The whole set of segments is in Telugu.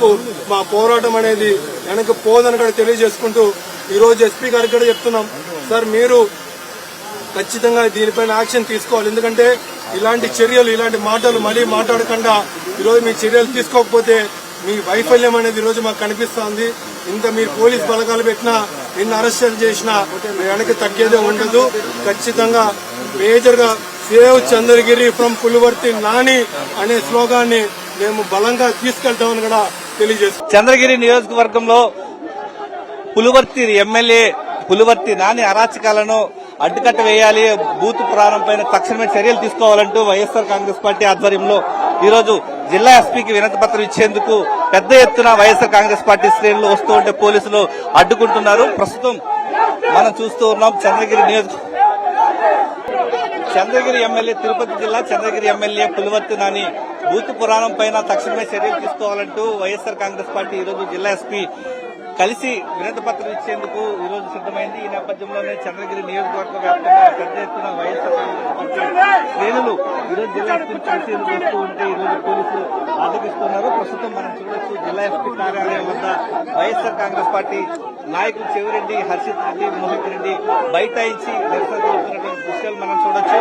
వరకు మా పోరాటం అనేది వెనక పోదని కూడా తెలియజేసుకుంటూ ఈ రోజు ఎస్పీ గారికి కూడా చెప్తున్నాం, సార్ మీరు ఖచ్చితంగా దీనిపైన యాక్షన్ తీసుకోవాలి. ఎందుకంటే ఇలాంటి చర్యలు ఇలాంటి మాటలు మళ్ళీ మాట్లాడకుండా ఈరోజు మీ చర్యలు తీసుకోకపోతే మీ వైఫల్యం అనేది ఈరోజు మాకు కనిపిస్తోంది. ఇంత మీరు పోలీస్ బలగాలు పెట్టినా నిన్ను అరెస్ట్ చేసినా వెనక్కి తగ్గేదే ఉండదు. ఖచ్చితంగా మేజర్ గా సేవ్ చంద్రగిరి ఫ్రమ్ పులివర్తి నాని అనే స్లోగాన్ని మేము బలంగా తీసుకెళ్తామని కూడా తెలియజేస్తాం. చంద్రగిరి నియోజకవర్గంలో పులివర్తి ఎమ్మెల్యే పులివర్తి నాని అరాచకాలను అడ్డుకట్ట వేయాలి, బూత్ ప్రారంభమైన తక్షణమే చర్యలు తీసుకోవాలంటూ వైఎస్ఆర్ కాంగ్రెస్ పార్టీ ఆధ్వర్యంలో ఈరోజు జిల్లా ఎస్పీకి వినతి పత్రం ఇచ్చేందుకు పెద్ద ఎత్తున వైఎస్ఆర్ కాంగ్రెస్ పార్టీ శ్రేణులు వస్తూ ఉంటే పోలీసులు అడ్డుకుంటున్నారు. ప్రస్తుతం మనం చూస్తూ ఉన్నాం చంద్రగిరి ఎమ్మెల్యే తిరుపతి జిల్లా చంద్రగిరి ఎమ్మెల్యే పులివర్తి నాని బూత్ పురాణం పైన తక్షణమే చర్యలు తీసుకోవాలంటూ వైఎస్ఆర్ కాంగ్రెస్ పార్టీ ఈరోజు జిల్లా ఎస్పీ కలిసి వినతి పత్రం ఇచ్చేందుకు ఈరోజు సిద్దమైంది. ఈ నేపథ్యంలోనే చంద్రగిరి నియోజకవర్గ వ్యాప్తంగా పెద్ద ఎత్తున వైఎస్ఆర్ కాంగ్రెస్ పార్టీ శ్రేణులు ఈరోజు జిల్లా ఎస్పీని కలిసేందుకు వస్తూ ఉంటే ఈరోజు పోలీసులు ఆటగిస్తున్నారు. ప్రస్తుతం మనం చూడొచ్చు జిల్లా ఎస్పీ కార్యాలయం వద్ద వైఎస్ఆర్ కాంగ్రెస్ పార్టీ నాయకులు చెవిరెడ్డి, హర్షిత్ రెడ్డి, మోహిత్ రెడ్డి బైఠాయించి నిరసన జరుగుతున్నటువంటి దృశ్యాలు మనం చూడొచ్చు.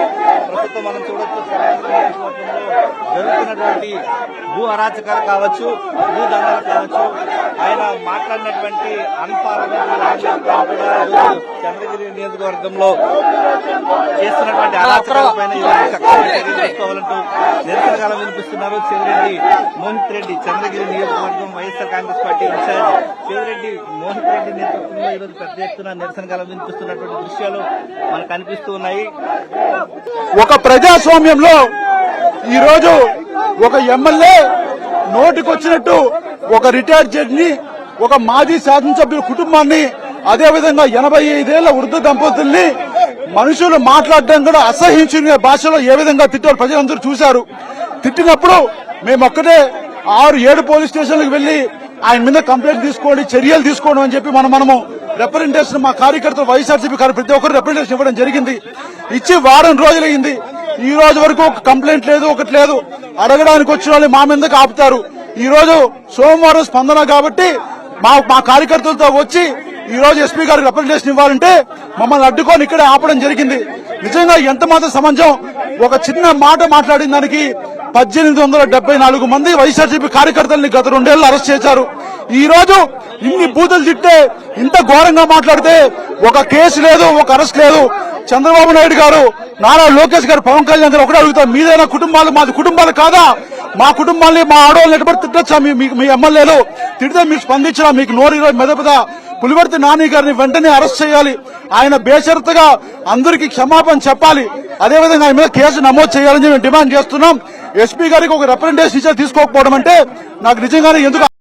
ప్రస్తుతం మనం చూడొచ్చు నియోజకవర్గంలో జరుగుతున్నటువంటి భూ అరాచకాలు కావచ్చు, భూ దండాలు కావచ్చు, ఆయన మాట్లాడినటువంటి అన్పార్లమెంటరీ కూడా చంద్రగిరి నియోజకవర్గంలో చేస్తున్నటువంటి అరాచకాలపైన చర్యలు తీసుకోవాలంటూ నిరసనగా వినిపిస్తున్నారు. చెవిరెడ్డి, మోహిత్ రెడ్డి చంద్రగిరి నియోజకవర్గం వైఎస్ఆర్ కాంగ్రెస్ పార్టీ ఇన్ఛార్జ్ చెవిరెడ్డి, మోహిత్ రెడ్డి నేతృత్వంలో ఈరోజు పెద్ద ఎత్తున నిరసనగా వినిపిస్తున్నటువంటి దృశ్యాలు మనకు కనిపిస్తూ ఉన్నాయి. ఒక ప్రజాస్వామ్యంలో ఈరోజు ఒక ఎమ్మెల్యే నోటికొచ్చినట్టు ఒక రిటైర్డ్ జడ్జిని, ఒక మాజీ శాసనసభ్యుల కుటుంబాన్ని, అదేవిధంగా 85 ఏళ్ల వృద్ధ దంపతుల్ని మనుషులు మాట్లాడడం కూడా అసహించుకునే భాషలో ఏ విధంగా తిట్టారు ప్రజలందరూ చూశారు. తిట్టినప్పుడు మేము ఒక్కటే 6-7 పోలీస్ స్టేషన్లకు వెళ్లి ఆయన మీద కంప్లైంట్ తీసుకోండి, చర్యలు తీసుకోండి అని చెప్పి మనము రిప్రజెంటేషన్ మా కార్యకర్తలు వైఎస్ఆర్సీపీ ప్రతి ఒక్కరు రిప్రజెంటేషన్ ఇవ్వడం జరిగింది. ఇచ్చి వారం రోజులైంది. ఈ రోజు వరకు ఒక కంప్లైంట్ లేదు, ఒకటి లేదు. అడగడానికి వచ్చిన వాళ్ళు మా మీదకి ఆపుతారు. ఈ రోజు సోమవారం స్పందన కాబట్టి మా కార్యకర్తలతో వచ్చి ఈ రోజు ఎస్పీ గారికి రిప్రజెంటేషన్ ఇవ్వాలంటే మమ్మల్ని అడ్డుకొని ఇక్కడే ఆపడం జరిగింది. నిజంగా ఎంత మాత్రం సమంజం? ఒక చిన్న మాట మాట్లాడిన దానికి 1874 మంది వైఎస్ఆర్సీపీ కార్యకర్తల్ని గత 2 ఏళ్లు అరెస్ట్ చేశారు. ఈ రోజు ఇన్ని బూతులు తిట్టే, ఇంత ఘోరంగా మాట్లాడితే ఒక కేసు లేదు, ఒక అరెస్ట్ లేదు. చంద్రబాబు నాయుడు గారు, నారా లోకేష్ గారు, పవన్ కళ్యాణ్ గారు ఒకటే అడుగుతారు, మీదైనా కుటుంబాలు, మాది కుటుంబాలు కాదా? మా కుటుంబాన్ని, మా ఆడవాళ్ళని ఎటువంటి తిట్టచ్చా? మీ ఎమ్మెల్యేలు తిడితే మీరు స్పందించరా? మీకు నోరు మెదపద? పులివర్తి నాని గారిని వెంటనే అరెస్ట్ చేయాలి. ఆయన బేషరతుగా అందరికీ క్షమాపణ చెప్పాలి. అదేవిధంగా ఆయన మీద కేసు నమోదు చేయాలని మేము డిమాండ్ చేస్తున్నాం. ఎస్పీ గారికి ఒక రిప్రజెంటేషన్ తీసుకోకపోవడం అంటే నాకు నిజంగానే ఎందుకు